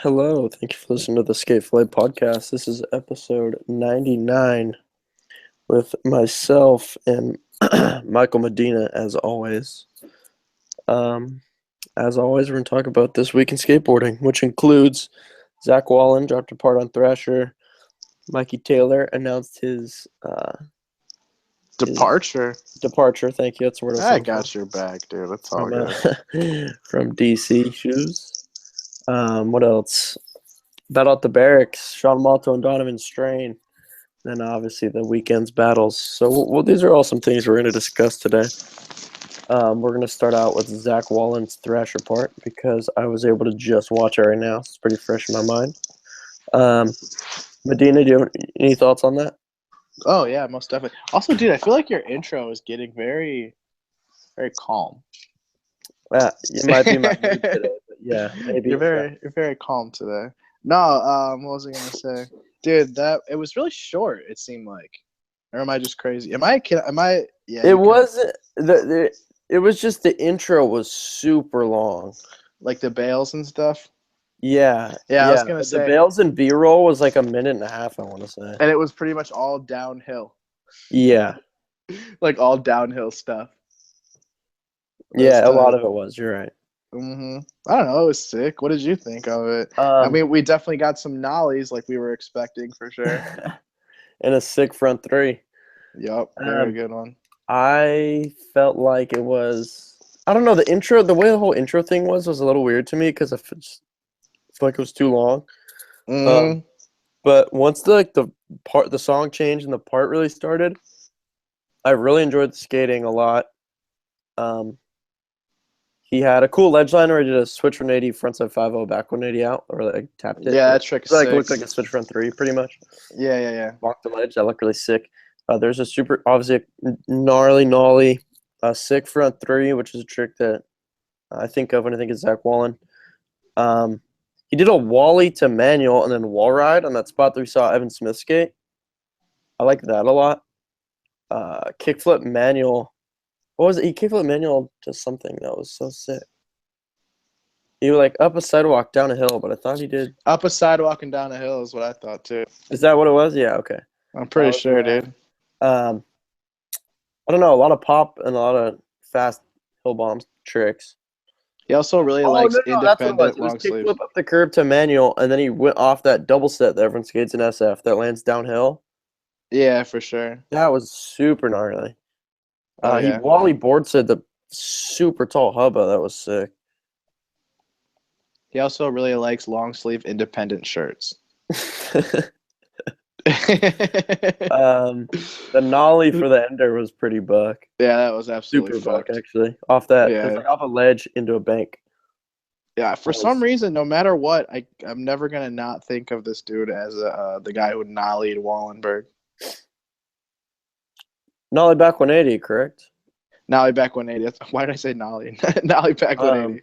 Hello, thank you for listening to the Fillet podcast. This is episode 99 with myself and Michael Medina, as always. Um, as always, we're going to talk about this week in skateboarding, which includes Zack Wallin dropped a part on Thrasher. Mikey Taylor announced his departure. Thank you. That's the word I got your back, dude. That's all good. From DC Shoes. What else? Battle at the Barracks, Sean Malto and Donovan Strain. Then obviously the weekend's battles. So these are all some things we're going to discuss today. We're going to start out with Zack Wallin's Thrasher part because I was able to just watch it right now. It's pretty fresh in my mind. Medina, do you have any thoughts on that? Oh, yeah, most definitely. Also, dude, I feel like your intro is getting very, very calm. It might be my mood today, but yeah, maybe. You're very calm today. No, what was I going to say? Dude, it was really short, it seemed like. Or am I just crazy? Yeah. It wasn't. It was just the intro was super long. Like the bales and stuff? Yeah. I was going to say. The bales and B-roll was like a minute and a half, I want to say. And it was pretty much all downhill. Yeah. Like all downhill stuff. Yeah, a lot of it was. You're right. Mm-hmm. I don't know. It was sick. What did you think of it? I mean, we definitely got some nollies like we were expecting for sure. And a sick front three. Yup, very good one. I felt like it was. I don't know. The way the whole intro thing was a little weird to me because I feel like it was too long. But once the song changed and the part really started, I really enjoyed the skating a lot. He had a cool ledge line where he did a switch 180, frontside 5-0, back 180 out, or like tapped it. Yeah, that trick looked like a switch front three, pretty much. Yeah. Walked the ledge. That looked really sick. There's a super, obviously, gnarly, sick front three, which is a trick that I think of when I think of Zack Wallin. He did a Wally to manual and then wall ride on that spot that we saw Evan Smith skate. I like that a lot. Kickflip manual. What was it? He kickflip manual to something that was so sick. He was like up a sidewalk, down a hill, but I thought he did up a sidewalk and down a hill is what I thought too. Is that what it was? Yeah, okay. I'm pretty sure, dude. I don't know, a lot of pop and a lot of fast hill bombs tricks. He also really likes independent long sleeves. Kickflip up the curb to manual, and then he went off that double set that everyone skates in SF that lands downhill. Yeah, for sure. That was super gnarly. Yeah. He Wally board said the super tall hubba. That was sick. He also really likes long sleeve independent shirts. The nollie for the ender was pretty buck. Yeah, that was absolutely super buck, actually. Off that, off a ledge into a bank. Yeah, for some reason, no matter what, I'm never gonna not think of this dude as the guy who nollied Wallenberg. Nollie back 180, correct? Nollie back 180. Why did I say nollie? Nollie back 180.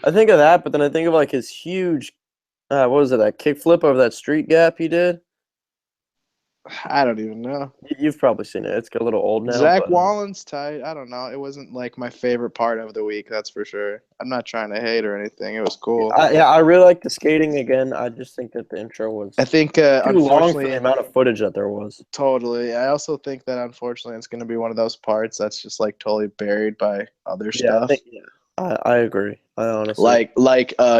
I think of that, but then I think of like his huge, what was it, that kickflip over that street gap he did? I don't even know. You've probably seen it. It's got a little old now. Zack Wallin's tight. I don't know. It wasn't like my favorite part of the week, that's for sure. I'm not trying to hate or anything. It was cool. I really like the skating again. I just think that the intro was too long for the amount of footage that there was. Totally. I also think that unfortunately it's going to be one of those parts that's just like totally buried by other stuff. I agree. I honestly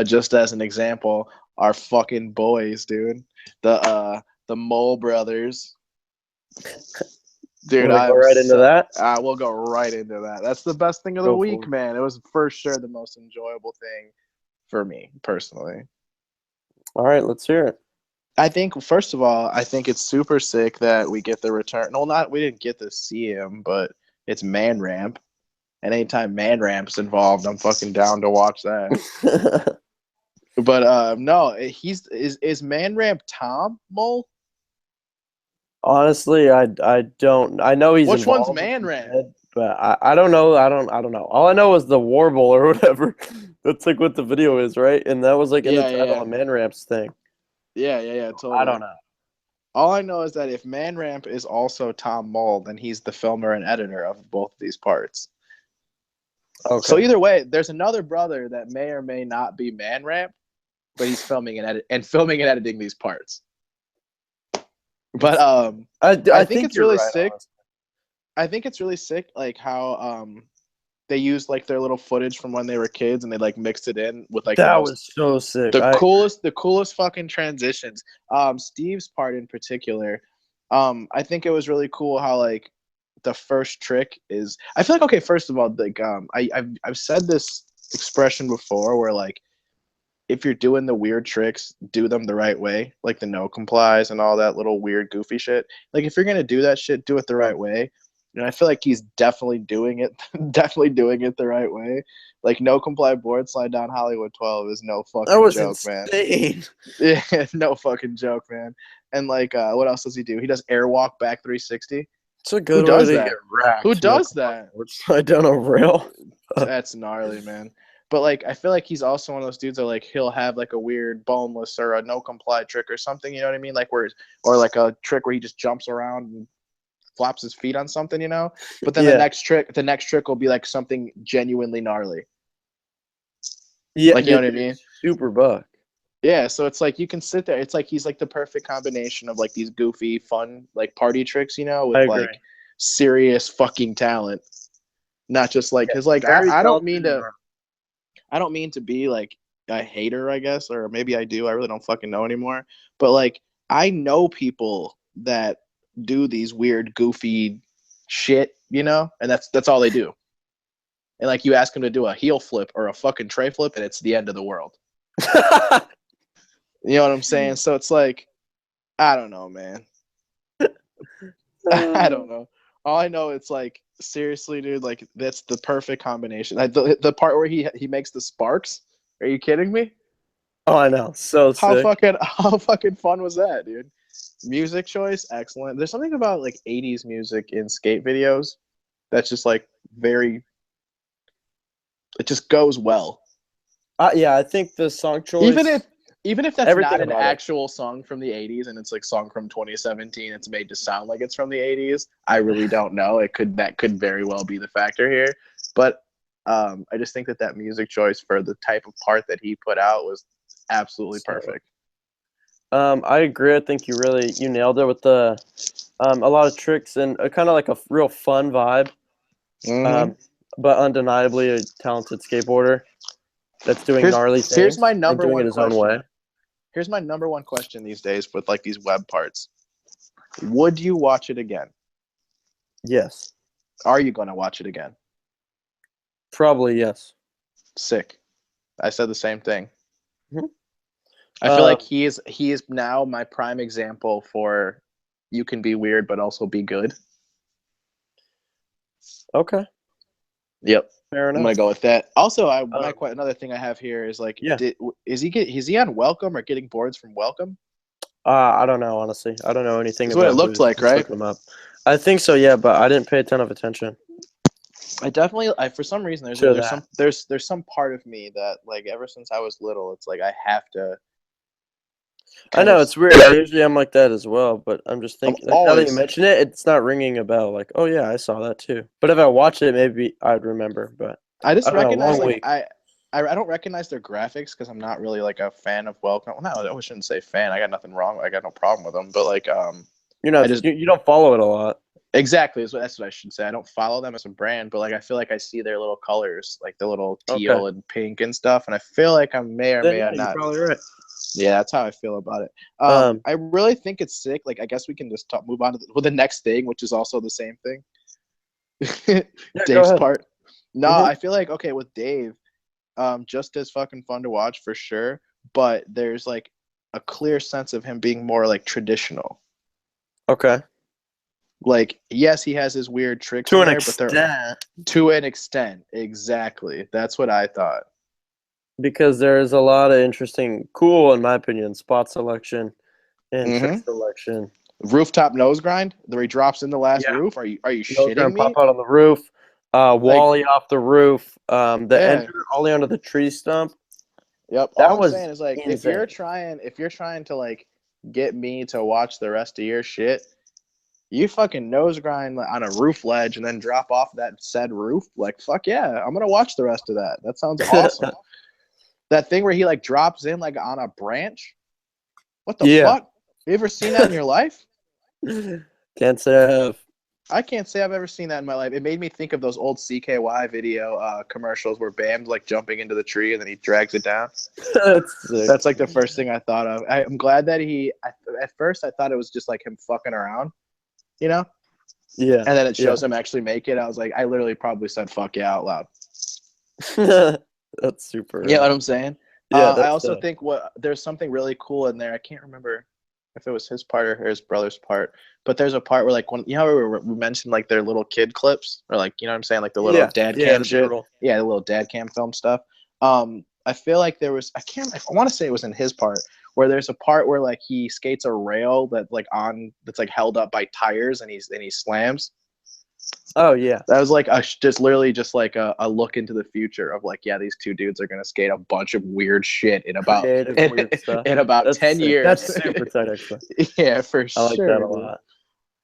just as an example, our fucking boys, dude. The Mole brothers. Dude, we'll go right into that. We'll go right into that. That's the best thing of the week, man. It was for sure the most enjoyable thing for me personally. All right, let's hear it. I think, first of all, it's super sick that we get the return. No, we didn't get to see him, but it's Man Ramp. And anytime Man Ramp's involved, I'm fucking down to watch that. But no, is Man Ramp Tom Mole? Honestly, I don't. I know he's. Which one's Man Ramp? But I don't know. I don't know. All I know is the Warble or whatever. That's like what the video is, right? And that was like in the title of Man Ramp's thing. Yeah, totally. I don't know. All I know is that if Man Ramp is also Tom Mole, then he's the filmer and editor of both of these parts. Okay. So either way, there's another brother that may or may not be Man Ramp. but he's filming and editing these parts. But I think it's you're really right, sick. honestly. I think it's really sick, like how they used like their little footage from when they were kids and they like mixed it in with like That was so sick. the coolest fucking transitions. Steve's part in particular, I think it was really cool how like the first trick is. I feel like, okay, first of all, like I've said this expression before where like if you're doing the weird tricks, do them the right way, like the no complies and all that little weird goofy shit. Like if you're gonna do that shit, do it the right way. And I feel like he's definitely doing it the right way. Like no comply board slide down Hollywood 12 is no that fucking was joke, man. insane. Yeah, no fucking joke, man. And like what else does he do? He does airwalk back 360. It's a Who good way does to that? get racked. Who does that? Slide down a rail. That's gnarly, man. But like I feel like he's also one of those dudes that like he'll have like a weird boneless or a no comply trick or something, you know what I mean? Like where or like a trick where he just jumps around and flops his feet on something, you know? But then Yeah. the next trick will be like something genuinely gnarly. Yeah, like, you know what I mean? Super buck. Yeah, so it's like you can sit there. It's like he's like the perfect combination of like these goofy, fun, like party tricks, you know, with like serious fucking talent. Not just like because like I don't mean to be like a hater, I guess, or maybe I do. I really don't fucking know anymore. But like I know people that do these weird, goofy shit, you know, and that's all they do. And like you ask them to do a heel flip or a fucking tray flip, and it's the end of the world. You know what I'm saying? So it's like, I don't know, man. I don't know. All I know, it's like, seriously, dude, like that's the perfect combination. Like, the part where he makes the sparks. Are you kidding me? Oh, I know. So sick. How fucking fun was that, dude? Music choice, excellent. There's something about like 80s music in skate videos that's just like very. It just goes well. Yeah, I think the song choice. Even if that's not an actual song from the 80s and it's like song from 2017, it's made to sound like it's from the 80s. I really don't know. That could very well be the factor here. But I just think that music choice for the type of part that he put out was absolutely perfect. I agree. I think you nailed it with the a lot of tricks and kind of like a real fun vibe. Mm-hmm. But undeniably a talented skateboarder that's doing gnarly things. Here's my number one doing it his own way. Here's my number one question these days with like these web parts. Would you watch it again? Yes. Are you going to watch it again? Probably yes. Sick. I said the same thing. Mm-hmm. I feel like he is now my prime example for you can be weird but also be good. Okay. Yep. Fair enough. I'm gonna go with that. Also, another thing I have here is like, is he on Welcome or getting boards from Welcome? I don't know, honestly. I don't know anything That's about what it looked like, right? Them up. I think so, yeah, but I didn't pay a ton of attention. I definitely, for some reason, there's some part of me that like ever since I was little, it's like I have to. I know it's weird. I usually am like that as well, but I'm just thinking. Like, now that you mention it, it's not ringing a bell. Like, oh yeah, I saw that too. But if I watch it, maybe I'd remember. But I just recognize I don't recognize their graphics because I'm not really like a fan of Welcome. Well, no, I shouldn't say fan. I got nothing wrong. I got no problem with them. But like, you don't follow it a lot. Exactly, that's what I should say. I don't follow them as a brand, but like I feel like I see their little colors, like the little teal and pink and stuff, and I feel like I may or may not. You're probably right. Yeah, that's how I feel about it. I really think it's sick. Like, I guess we can just move on to the next thing, which is also the same thing. Dave's part. No, I feel like, okay, with Dave, just as fucking fun to watch for sure, but there's like a clear sense of him being more like traditional. Okay. Like, yes, he has his weird tricks to an extent. Exactly. That's what I thought. Because there's a lot of interesting, cool, in my opinion, spot selection and trick selection. Rooftop nose grind, where he drops in the last roof. Are you shitting me? Pop out on the roof. Wally off the roof. The enter ollie under the tree stump. Yep. All I'm saying is like insane. if you're trying to like get me to watch the rest of your shit, you fucking nose grind on a roof ledge and then drop off that said roof. Like, fuck yeah, I'm gonna watch the rest of that. That sounds awesome. That thing where he like drops in like on a branch. What the Yeah. fuck? You ever seen that in your life? Can't say I have. I can't say I've ever seen that in my life. It made me think of those old CKY video commercials where Bam's like jumping into the tree and then he drags it down. That's sick. That's like the first thing I thought of. I'm glad that at first I thought it was just like him fucking around, you know? Yeah. And then it shows him actually make it. I was like, I literally probably said fuck yeah out loud. That's super. You know what I'm saying? Yeah. I also think there's something really cool in there. I can't remember if it was his part or his brother's part, but there's a part where like we mentioned like their little kid clips or like you know what I'm saying, like the little dad cam shit. Yeah, the little dad cam film stuff. I feel like there was I want to say it was in his part where there's a part where like he skates a rail that's like held up by tires and he slams. Oh yeah, that was like literally like a look into the future of like these two dudes are gonna skate a bunch of weird shit in about weird stuff. in about That's 10 sick. years. That's super tight, actually. Yeah, for I like sure. that a lot.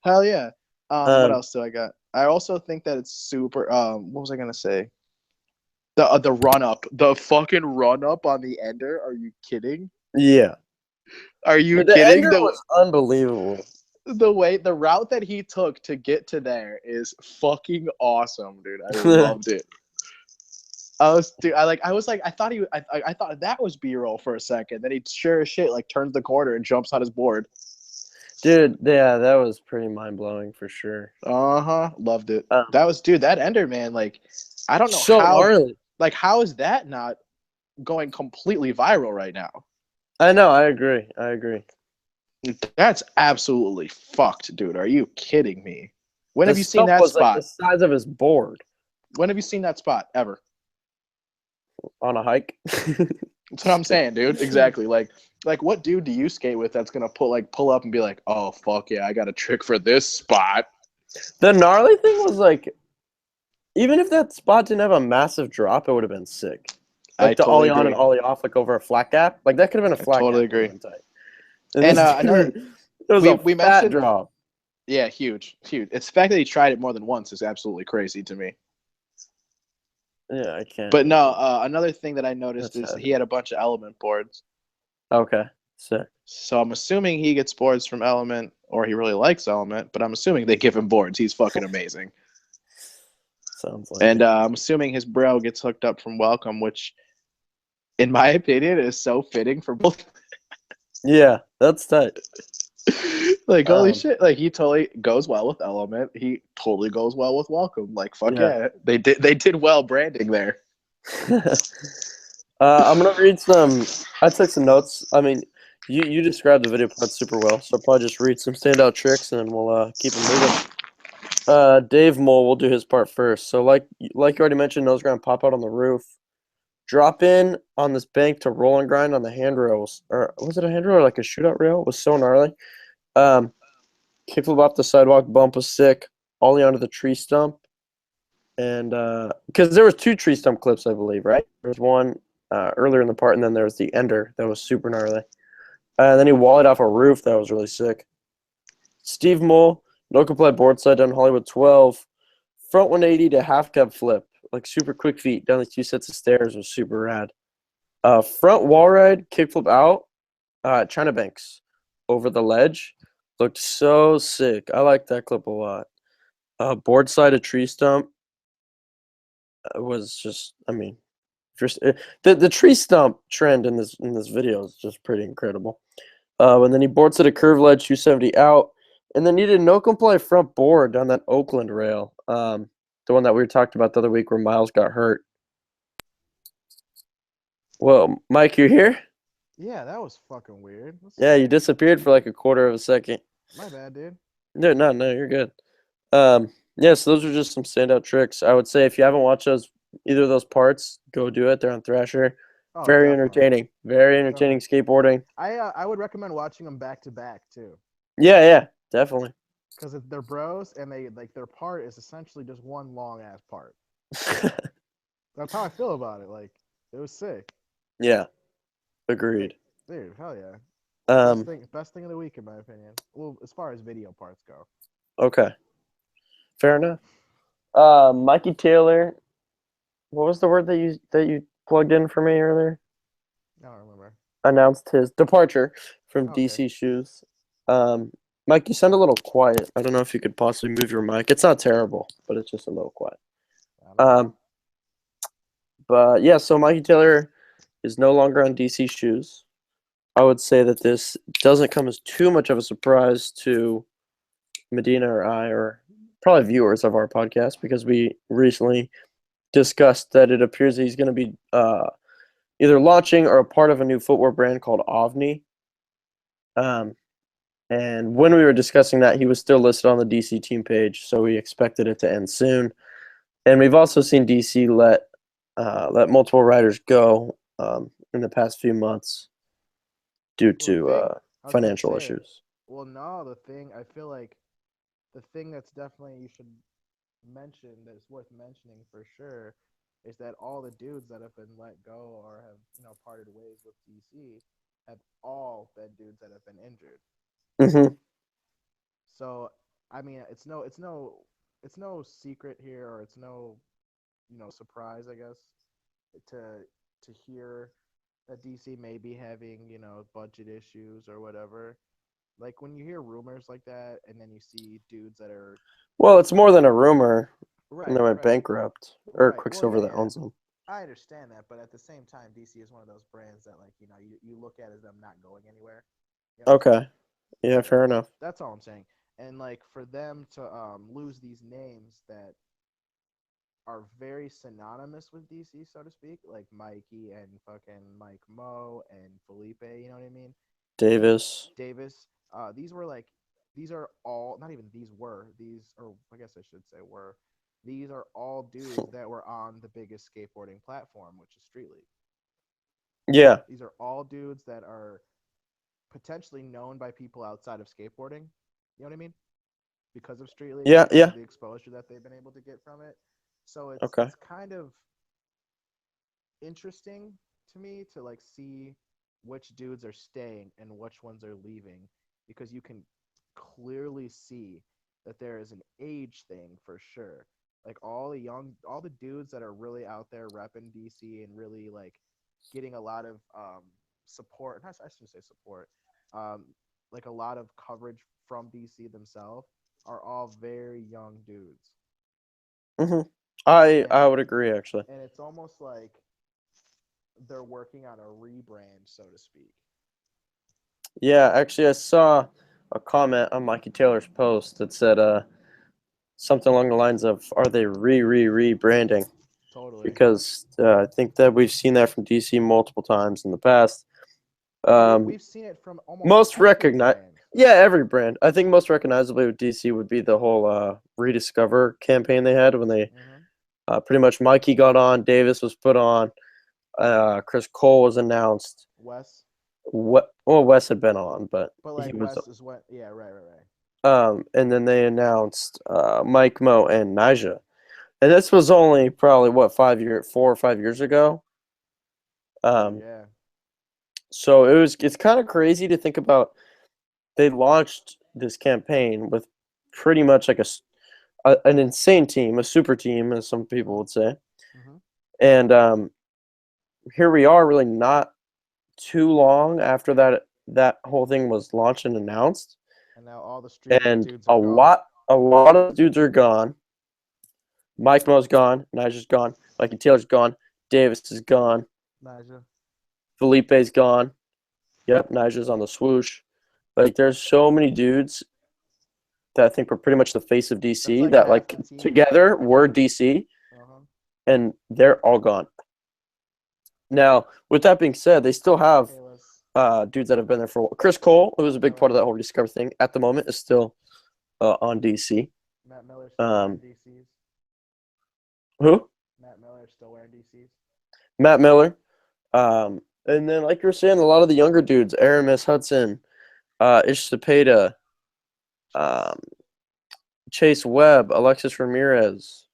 Hell yeah. What else do I got? I also think that it's super. What was I gonna say? The run up, the fucking run up on the ender. Are you kidding? Yeah. Are you The kidding? ender was unbelievable. The route that he took to get to there is fucking awesome, dude. I loved it. I thought that was B-roll for a second. Then he sure as shit like turns the corner and jumps on his board. Dude, yeah, that was pretty mind blowing for sure. Loved it. That ender, man. Like, I don't know so how. Gnarly. Like, how is that not going completely viral right now? I know. I agree. That's absolutely fucked, dude. Are you kidding me? When have you seen that spot? Like the size of his board. When have you seen that spot ever? On a hike. That's what I'm saying, dude. Exactly. Like what dude do you skate with that's gonna pull up and be like, oh fuck yeah, I got a trick for this spot. The gnarly thing was like, even if that spot didn't have a massive drop, it would have been sick. Like the totally ollie on and ollie off, like over a flat gap. Like that could have been a flat gap. Totally agree. And another, it was we fat mentioned drop. Yeah, huge. It's the fact that he tried it more than once is absolutely crazy to me. Yeah, I can't. But no, another thing that I noticed is he had a bunch of element boards. Okay, sick. So I'm assuming he gets boards from Element, or he really likes Element. But I'm assuming they give him boards. He's fucking amazing. Sounds like. And I'm assuming his bro gets hooked up from Welcome, which, in my opinion, is so fitting for both. Yeah, that's tight. Like holy shit! Like he totally goes well with Element. He totally goes well with Welcome. Like fuck yeah. They did well branding there. I'm gonna read some. I took some notes. I mean, you described the video part super well, so I'll probably just read some standout tricks and then we'll keep it moving. Dave Mole will do his part first. So like you already mentioned, nose grind pop out on the roof, drop in on this bank to roll and grind on the handrails, or was it a handrail or like a shootout rail? It was so gnarly. Kickflip off the sidewalk, bump was sick. Ollie onto the tree stump, and because there was 2 tree stump clips, I believe, right? There was one earlier in the part, and then there was the ender that was super gnarly. And then he wallied off a roof that was really sick. Steve Mole, no complete board side down Hollywood 12, front 180 to half cab flip, like super quick feet down the 2 sets of stairs was super rad. Front wall ride, kickflip out, China Banks over the ledge. Looked so sick. I like that clip a lot. Board side of tree stump was just, I mean, the tree stump trend in this video is just pretty incredible. And then he boards at a curve ledge 270 out, and then he did no comply front board down that Oakland rail, the one that we talked about the other week where Miles got hurt. Well, Mike, you here? Yeah, that was fucking weird. Yeah, you disappeared for like a quarter of a second. My bad, dude. No, you're good. Yeah, so those are just some standout tricks. I would say if you haven't watched either of those parts, go do it. They're on Thrasher. Very entertaining. Very entertaining skateboarding. I would recommend watching them back to back too. Yeah, definitely. Because they're bros, and they like their part is essentially just one long ass part. That's how I feel about it. Like it was sick. Yeah, agreed. Dude, hell yeah. Best thing of the week in my opinion. Well, as far as video parts go. Okay, fair enough. Mikey Taylor. What was the word that you plugged in for me earlier? I don't remember. announced his departure from Oh, okay. DC Shoes. Um, Mike, you sound a little quiet. I don't know if you could possibly move your mic. It's not terrible, but it's just a little quiet. I don't know. Um, but yeah, so Mikey Taylor is no longer on DC Shoes. I would say that this doesn't come as too much of a surprise to Medina or I, or probably viewers of our podcast, because we recently discussed that it appears that he's going to be either launching or a part of a new footwear brand called Ovni. Um, and when we were discussing that, he was still listed on the DC team page, so we expected it to end soon. And we've also seen DC let multiple riders go in the past few months due Well, the to thing I was gonna financial say, issues. well, no, the thing I feel like the thing that's definitely you should mention that's worth mentioning for sure is that all the dudes that have been let go or have parted ways with DC have all been dudes that have been injured. Hmm. So I mean, it's no secret here, or it's no surprise, I guess, to hear that DC may be having budget issues or whatever. Like when you hear rumors like that, and then you see dudes that are Well, it's more than a rumor, and they right, went right, bankrupt, or right. Well, Quicksilver yeah, that yeah. owns them. I understand that, but at the same time, DC is one of those brands that you look at as them not going anywhere. You know what I mean? Okay, yeah, Right. fair enough. That's all I'm saying. And like for them to lose these names that are very synonymous with DC, so to speak, like Mikey and fucking Mike Mo and Felipe, you know what I mean? These Davis. Davis, these were like these are all not even these were these or I guess I should say were these are all dudes that were on the biggest skateboarding platform, which is Street League. Yeah, These are all dudes that are potentially known by people outside of skateboarding. You know what I mean? Because of Street League, yeah, because yeah. of the exposure that they've been able to get from it. So it's Okay. it's kind of interesting to me to like see which dudes are staying and which ones are leaving because you can clearly see that there is an age thing for sure. Like all the dudes that are really out there repping DC and really like getting a lot of support. I shouldn't say support. Um, like a lot of coverage from DC themselves are all very young dudes, Hmm. I and would agree actually. it's almost like they're working on a rebrand, so to speak. Yeah, actually, I saw a comment on Mikey Taylor's post that said something along the lines of, "Are they rebranding?" Totally. Because I think that we've seen that from DC multiple times in the past. Um, We've seen it from almost most every recognize, brand. yeah, every brand. I think most recognizably with DC would be the whole rediscover campaign they had when they Mm-hmm. pretty much Mikey got on, Davis was put on, Chris Cole was announced. Wes, What? Well, Wes had been on, but but he like was. Wes is what? Yeah, right, right, right. And then they announced Mike Mo and Nija, and this was only probably what 4 or 5 years ago. Um, Yeah, so it's kind of crazy to think about. They launched this campaign with pretty much like an insane team, a super team, as some people mm-hmm. would say, Mm-hmm. and here we are, really not too long after that whole thing was launched and announced, And now all the Street League and dudes a are gone. lot of dudes are gone. Mike Mo's gone. Nigel's gone. Mikey Taylor's gone. Davis is gone. Naja. Felipe's gone. Yep, Nigel's on the swoosh. Like, there's so many dudes that I think were pretty much the face of That's DC like that, half like, the team. together were DC, Uh-huh. and they're all gone. Now, with that being said, they still have Payless, dudes that have been there for a while. Chris Cole, who was Matt a big part Miller. of that whole Discover thing, at the moment is still on DC. Matt Miller's still wearing Um, DCs. who? Matt Miller's still wearing DCs. Matt Miller. And then, like you were saying, a lot of the younger dudes, Aramis Hudson, Ish Cepeda, um, Chase Webb, Alexis Ramirez,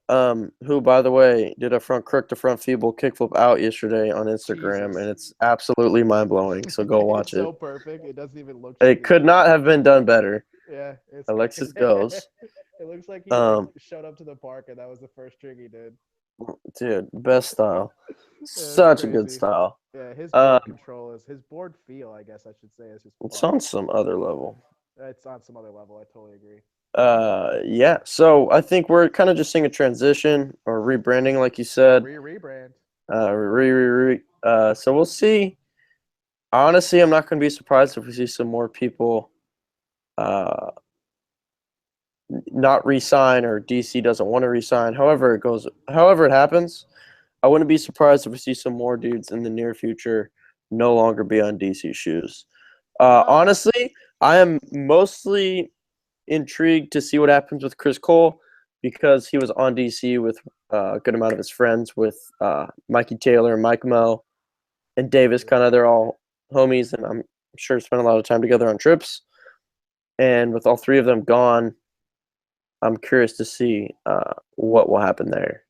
Yep. who, by the way, did a front crook to front feeble kickflip out yesterday on Instagram, and Jesus. it's absolutely mind blowing. So go It's watch it. so perfect. It doesn't even look It tricky. could not have been done better. Yeah, it's Alexis it goes. looks like he like Um, showed up to the park and that was the first trick he did. Dude, best style. Yeah, it's Such a good crazy. style. Yeah, his board Um, control is his board feel, I guess I should say, is just it's on fire. some other level. It's on some other level. I totally agree. Yeah. So I think we're kind of just seeing a transition or rebranding, like you said. Rebrand. So we'll see. Honestly, I'm not going to be surprised if we see some more people uh, not re-sign or DC doesn't want to re-sign. However it goes, however it happens, I wouldn't be surprised if we see some more dudes in the near future no longer be on DC shoes. Nah. Honestly, I am mostly intrigued to see what happens with Chris Cole because he was on DC with a good amount of his friends with Mikey Taylor, Mike Mo, and Davis. Kind of, they're all homies, and I'm sure spent a lot of time together on trips. And with all three of them gone, I'm curious to see what will happen there.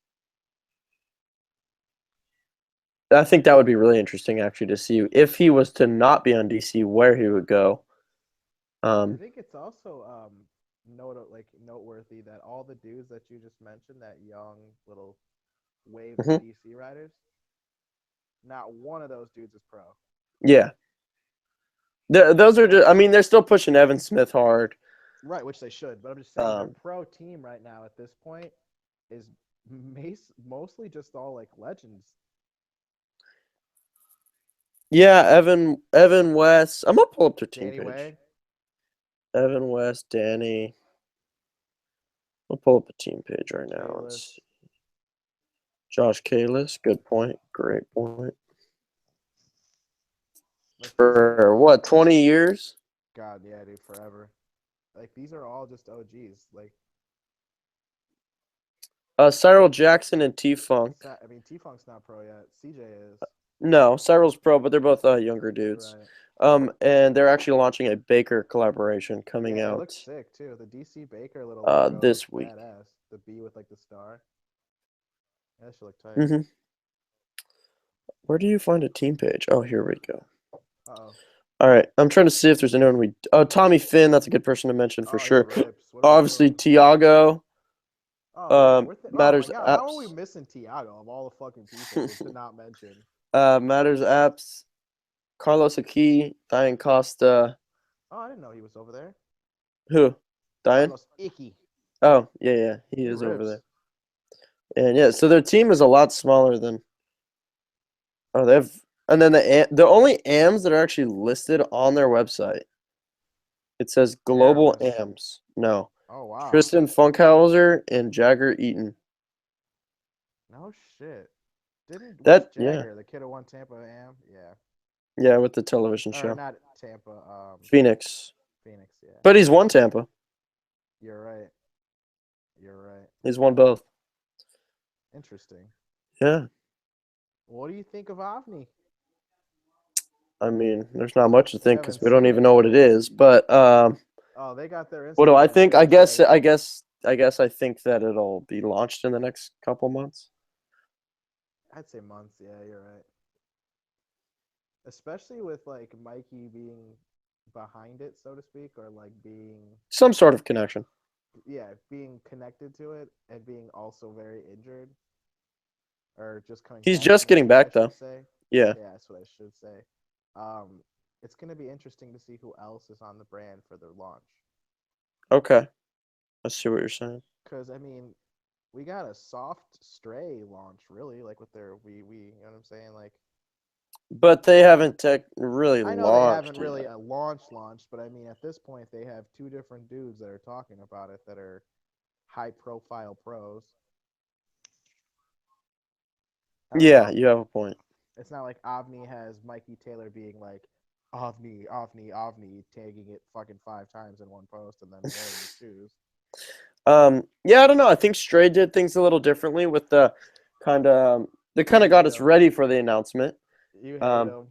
I think that would be really interesting, actually, to see if he was to not be on DC, where he would go. I Um, think it's also noteworthy that all the dudes that you just mentioned, that young little wave of mhm. DC riders, not one of those dudes is pro. Yeah, those are just. I mean, they're still pushing Evan Smith hard. Right, which they should. But I'm just saying their Um, pro team right now at this point is mostly just all like legends. yeah, Evan West. I'm gonna pull up their team Danny page. Way. Evan West, Danny. I'll pull up the team page right now. Kalis. Let's see. Josh Kalis, good point. Great point. Like these are For what, 20 years? God, yeah, dude, forever. Like these are all just OGs. Like Cyril Jackson and T Funk. I mean, T Funk's not pro yet. CJ is. No, Cyril's pro, but they're both younger dudes. Right. And they're actually launching a Baker collaboration coming Yeah, it out looks sick too. The DC Baker little logo looks this week. badass. The B with like the star. Yeah, that should look tight. hmm Where do you find a team page? Oh, here we go. Oh. All right, I'm trying to see if there's anyone we. Oh, Tommy Finn, that's a good person to mention for Oh, he sure. rips. What are we Obviously, doing? Tiago. Oh yeah, oh my Matters god, how are we apps. missing Tiago of all the fucking people to not mention? Matters apps. Carlos Aki, Diane Costa. Oh, I didn't know he was over there. Who? Diane? Carlos Icky. Oh, yeah, he He is over rips. there. And yeah, so their team is a lot smaller than. Oh, they have, and then the only AMs that are actually listed on their website. It says Global Hairless. AMs. No, Oh wow. Tristan Funkhauser and Jagger Eaton. No shit. Didn't what's That yeah, Jagger, the kid who won Tampa Am? Yeah. yeah, with the television Or show not Tampa, Phoenix, Phoenix, yeah. but he's won Tampa. You're right. You're right. He's won both. Interesting. Yeah, What do you think of Avni? I mean, there's not much to We think because haven't we don't seen even it know what yet. it is. But Oh, they got their what do I Instagram think? I page. guess Like, I think that it'll be launched in the next couple months. I'd say months. Yeah, you're right. Especially with like Mikey being behind it, so to speak, or like being, Some sort of connection. yeah, being connected to it and being also very injured or just coming He's back just from getting injury, I back though. should say. Yeah. Yeah, that's what I should say. Um, it's gonna be interesting to see who else is on the brand for their launch. Okay. I see what you're saying. Because I mean, we got a soft stray launch, really, like with their you know what I'm saying? Like, But they haven't really I know they haven't launched really yet. launched, but I mean, at this point, they have two different dudes that are talking about it that are high profile pros. I don't Yeah, know. you have a point. It's not like Avni has Mikey Taylor being like, Avni, Avni, Avni, tagging it fucking 5 times in one post and then wearing the shoes. Yeah, I don't know. I think Stray did things a little differently with the kind of they kind You of got hate us him. ready for the announcement. You hate Um, him.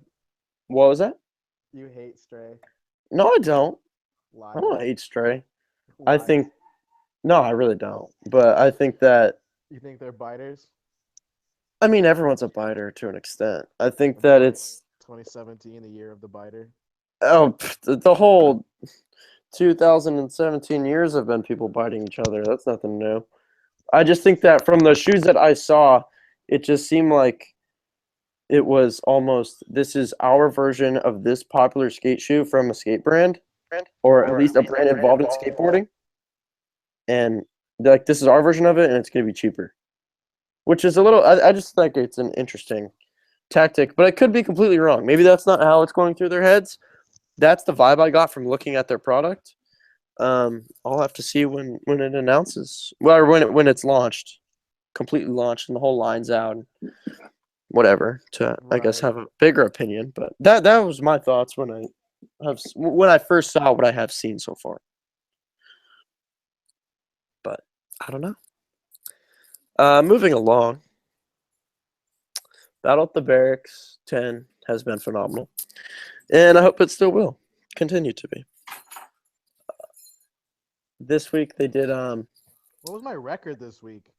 what was that? You hate Stray. No, I don't. I Liar. don't hate Stray. I Liar. think no, I really don't. But I think that You think they're biters? I mean everyone's a biter to an extent. I think In that it's 2017, the year of the biter. the whole 2017 years have been people biting each other. That's nothing new. I just think that from the shoes that I saw, it just seemed like it was almost this is our version of this popular skate shoe from a skate brand, or at least a brand involved in skateboarding, and like this is our version of it, and it's going to be cheaper, which is a little. I just think it's an interesting tactic, but I could be completely wrong. Maybe that's not how it's going through their heads. That's the vibe I got from looking at their product. I'll have to see when it announces, well, or when it's launched, completely launched, and the whole line's out, and whatever. To I guess Right. have a bigger opinion, but that was my thoughts when I first saw what I have seen so far. But I don't know. Moving along, Battle at the Barracks 10 has been phenomenal, and I hope it still will continue to be. This week they did. What was my record this week?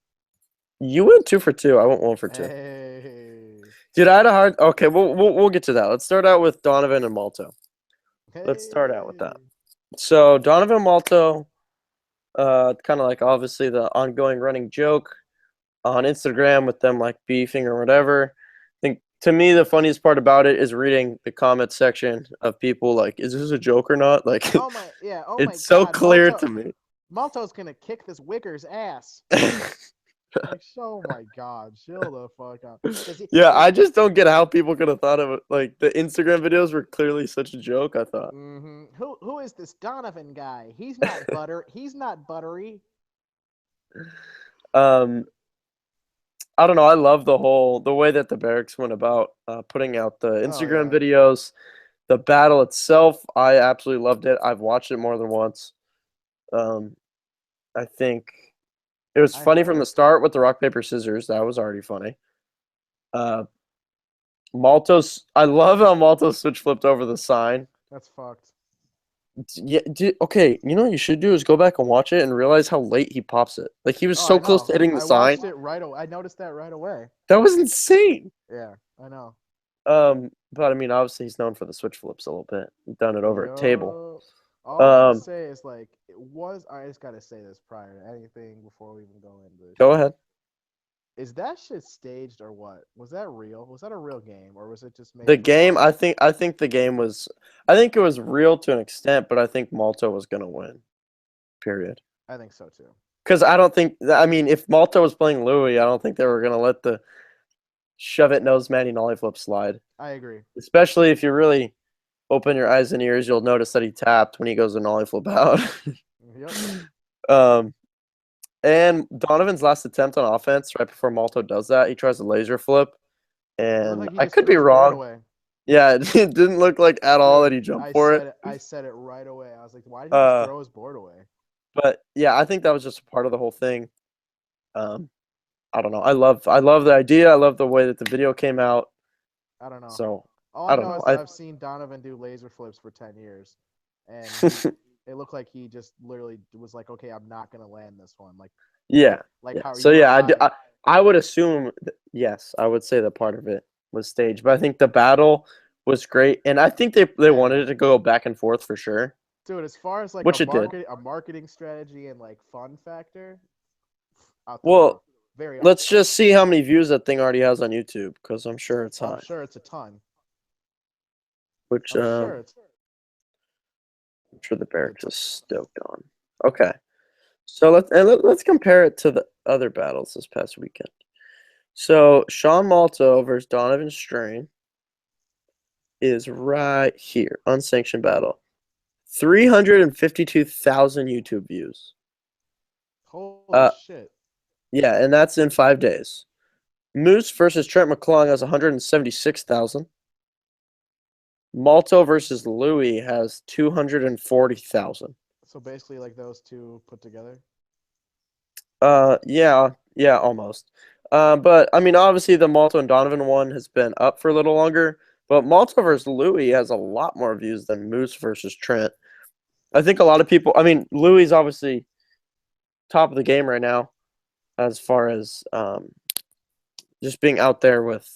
You went 2 for 2. I went 1 for 2. Hey. Dude, I had a hard. Okay, we'll get to that. Let's start out with Donovan and Malto. Let's start out with that. So Donovan and Malto, kind of like obviously the ongoing running joke on Instagram with them like beefing or whatever. I think to me the funniest part about it is reading the comment section of people like, "Is this a joke or not?" Like, Oh my, yeah. Oh my it's so God. clear Malto, to me. Malto's gonna kick this Wicker's ass. Like, oh my God, chill the fuck out. Yeah, I just don't get how people could have thought of it. Like the Instagram videos were clearly such a joke. I thought. Who is this Donovan guy? He's not He's not buttery. I don't know. I love the way that the Barracks went about putting out the Instagram yeah. videos, the battle itself. I absolutely loved it. I've watched it more than once. I think it was funny from the start with the rock paper scissors. That was already funny. Malto's. I love how Malto switch flipped over the sign. That's fucked. Yeah. Okay. You know what you should do is go back and watch it and realize how late he pops it. Like he was so close to hitting the sign. I watched it right away. I noticed that right away. That was insane. Yeah, I know. But I mean, obviously he's known for the switch flips a little bit. He's done it over a table. All I gotta say is like it was. I just gotta say this prior to anything before we even go into this. Go ahead. Is that shit staged or what? Was that real? Was that a real game or was it just made? The game, I think the game was. I think it was real to an extent, but I think Malto was gonna win. Period. I think so too. Because I don't think. I mean, if Malto was playing Louis, I don't think they were gonna let the shove it nose Manny nollie flip slide. I agree. Especially if you really open your eyes and ears, you'll notice that he tapped when he goes to nollie flip out. Yep. And Donovan's last attempt on offense, right before Malto does that, he tries a laser flip, and I could be wrong. Yeah, it didn't look like at all that he jumped for it. I said it right away. I was like, why did he just throw his board away? But yeah, I think that was just a part of the whole thing. I don't know. I love the idea. I love the way that the video came out. I don't know. So all I know is I've seen Donovan do laser flips for 10 years, and it looked like he just literally was like, okay, I'm not gonna land this one. Like yeah. Like yeah. how. So yeah, I would assume yes, I would say that part of it was staged, but I think the battle was great, and I think they wanted it to go back and forth for sure. Dude, as far as like a marketing strategy and like fun factor. Well, let's just see how many views that thing already has on YouTube, because I'm sure it's high. I'm sure it's a ton. Which I'm sure the Barracks is stoked on. Okay, so let's compare it to the other battles this past weekend. So Sean Malto versus Donovan Strain is right here, unsanctioned battle. 352,000 YouTube views. Holy shit. Yeah, and that's in 5 days. Moose versus Trent McClung has 176,000. Malto versus Louis has 240,000. So basically like those two put together? Yeah, almost. But I mean, obviously the Malto and Donovan one has been up for a little longer, but Malto versus Louis has a lot more views than Moose versus Trent. I think a lot of people, I mean, Louis is obviously top of the game right now as far as just being out there with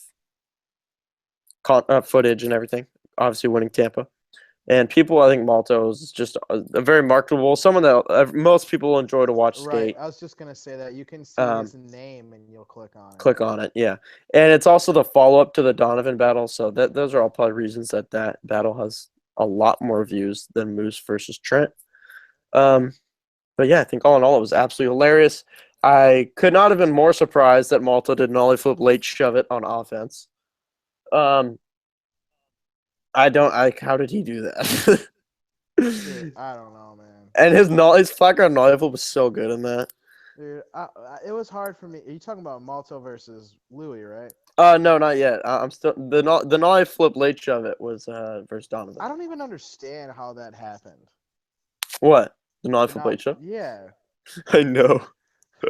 footage and everything, obviously winning Tampa. And people, I think Malto is just a very marketable, someone that most people enjoy to watch Right. skate. I was just gonna say that you can see Um, his name and you'll click on it. Click on it, yeah. And it's also the follow-up to the Donovan battle, so those are all probably reasons that battle has a lot more views than Moose versus Trent. But yeah, I think all in all, it was absolutely hilarious. I could not have been more surprised that Malta did an ollie flip late shove it on offense. Um, how did he do that? Dude, I don't know, man. And his flat ground nollie flip was so good in that. Dude, it was hard for me. Are you talking about Malto versus Louis, right? No, not yet. I'm still the nollie flip late shove it was versus Donovan. I don't even understand how that happened. What? The nollie flip late shove? Yeah, I know.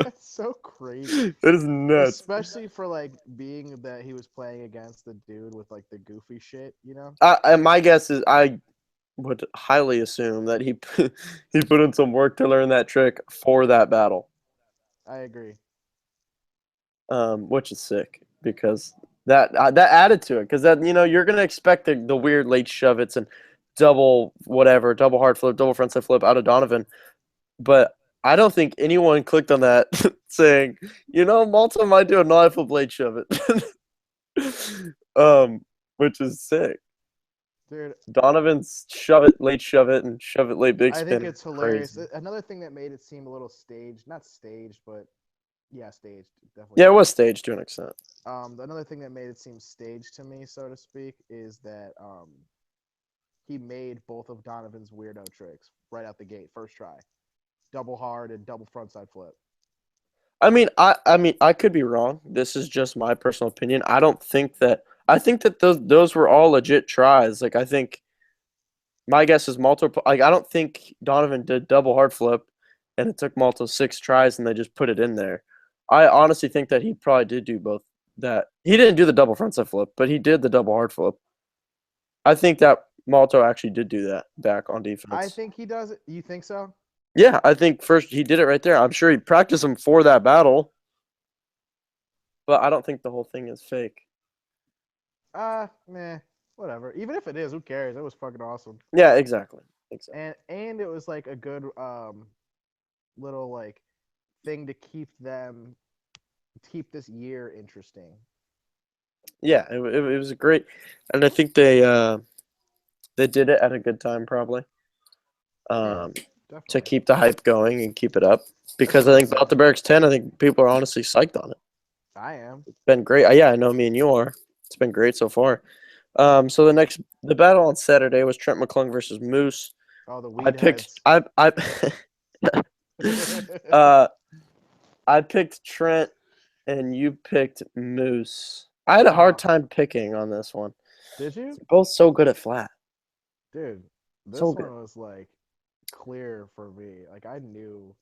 that's so crazy. It is nuts. Especially for like being that he was playing against the dude with like the goofy shit, you know? My guess is I would highly assume that he he put in some work to learn that trick for that battle. I agree. Which is sick because that added to it because that you're gonna expect the weird late shove it's and double whatever, double hard flip, double frontside flip out of Donovan, but I don't think anyone clicked on that saying, Malta might do a nollie flip late shove it, which is sick. Dude, Donovan's shove it late shove it and shove it late big I spin. think it's hilarious. Crazy. Another thing that made it seem a little staged, not staged, but yeah, staged, definitely. Yeah, it was staged to an extent. Another thing that made it seem staged to me, so to speak, is that he made both of Donovan's weirdo tricks right out the gate, first try, double hard and double frontside flip. I mean, I could be wrong. This is just my personal opinion. I think that those were all legit tries. Like I think my guess is Malto. Like I don't think Donovan did double hard flip, and it took Malto 6 tries, and they just put it in there. I honestly think that he probably did do both. That he didn't do the double frontside flip, but he did the double hard flip. I think that Malto actually did do that back on defense. I think he does it. You think so? Yeah, I think first he did it right there. I'm sure he practiced him for that battle, but I don't think the whole thing is fake. Meh, whatever. Even if it is, who cares? It was fucking awesome. Yeah, exactly. And it was like a good little like thing to keep this year interesting. Yeah, it was great, and I think they did it at a good time probably. To keep the hype going and keep it up because I think BATB 10. I think people are honestly psyched on it. I am. It's been great. Yeah, I know me and you are. It's been great so far. So the battle on Saturday was Trent McClung versus Moose. Oh, the weed I picked heads. I picked Trent and you picked Moose. I had a hard time picking on this one. Did you? They're both so good at flat. Dude, this So one good. was like clear for me. Like I knew.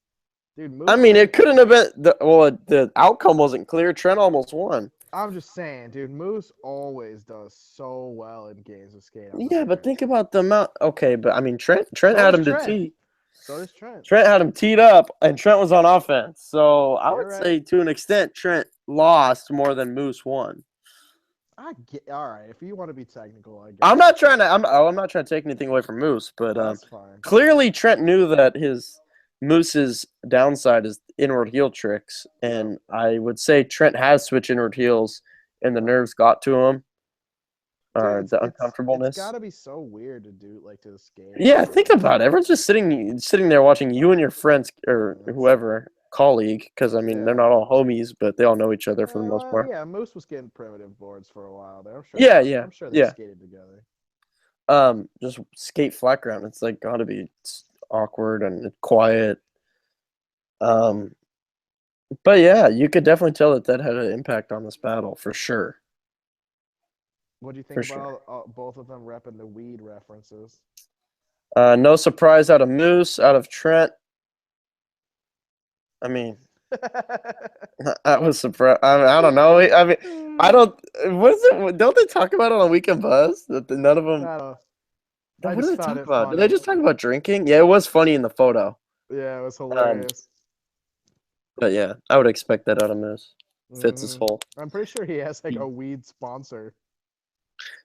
Dude, Moose I mean, it couldn't have been the outcome wasn't clear. Trent almost won. I'm just saying, dude, Moose always does so well in games of skate. Yeah, but think about the amount. Okay, but I mean, Trent had him to tee. So does Trent. Trent had him teed up, and Trent was on offense. So I would You're say, to an extent, Trent lost more than Moose won. I get all right. If you want to be technical, I guess. I'm not trying to take anything away from Moose, but That's fine. clearly Trent knew that Moose's downside is inward heel tricks, and I would say Trent has switched inward heels, and the nerves got to him. Dude, The uncomfortableness. It's gotta be so weird to do like to the skate. Yeah, think about it. Everyone's just sitting there watching you and your friends or whoever colleague, because I mean they're not all homies, but they all know each other for the most part. Yeah, Moose was getting primitive boards for a while there. I'm sure. Yeah, I'm sure they skated together. Just skate flat ground. It's like gotta be awkward and quiet. But yeah, you could definitely tell that had an impact on this battle for sure. What do you think about both of them repping the weed references? No surprise out of Moose, out of Trent. I mean, I was surprised. I don't know. I mean, I don't. What is it? Don't they talk about it on Weekend Buzz? That none of them. What do they talk about? Did they just talk about drinking? Yeah, it was funny in the photo. Yeah, it was hilarious. But yeah, I would expect that out of Moose. Fits his whole. I'm pretty sure he has like a weed sponsor.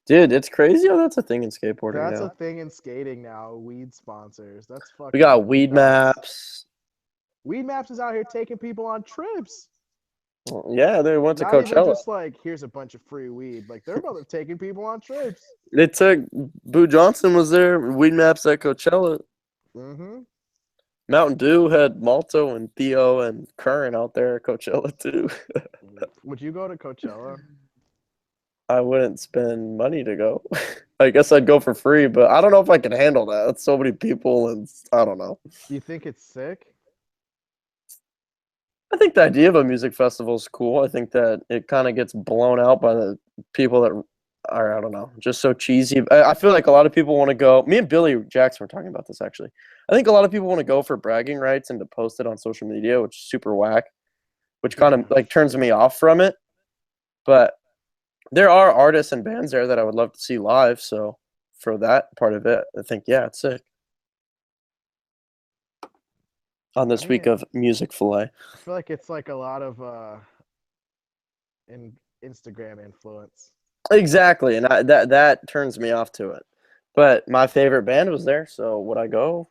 Dude, it's crazy how that's a thing in skateboarding That's now. a thing in skating now. Weed sponsors. That's fucking. We got weed nuts. maps. Weed Maps is out here taking people on trips. Yeah, they went to Not even Coachella. just like here's a bunch of free weed. Like they're about to taking people on trips. They took Boo Johnson was there. Weed maps at Coachella. Mm-hmm. Mountain Dew had Malto and Theo and Curran out there at Coachella too. Would you go to Coachella? I wouldn't spend money to go. I guess I'd go for free, but I don't know if I can handle that. That's so many people, and I don't know. Do you think it's sick? I think the idea of a music festival is cool. I think that it kind of gets blown out by the people that are, I don't know, just so cheesy. I feel like a lot of people want to go. Me and Billy Jackson were talking about this actually. I think a lot of people want to go for bragging rights and to post it on social media, which is super whack, which kind of like turns me off from it. But there are artists and bands there that I would love to see live. So for that part of it, I think, yeah, it's sick. On this week of Music Fillet. I feel like it's like a lot of Instagram influence. Exactly, and that turns me off to it. But my favorite band was there, so would I go?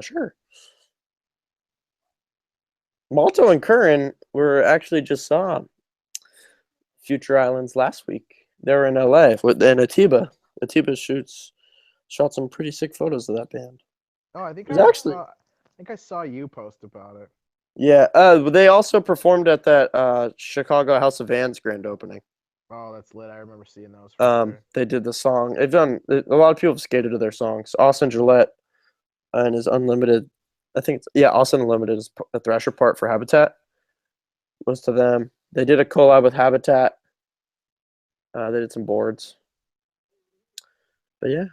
Sure. Malto and Curran were actually just saw Future Islands last week. They were in LA and Atiba. Atiba shot some pretty sick photos of that band. Oh, I think I saw you post about it. Yeah, they also performed at that Chicago House of Vans grand opening. Oh, that's lit. I remember seeing those. They did the song. They've done a lot of people have skated to their songs. Austin Gillette and his Unlimited. I think Austin Unlimited is a Thrasher part for Habitat. Was to them. They did a collab with Habitat. They did some boards. But yeah,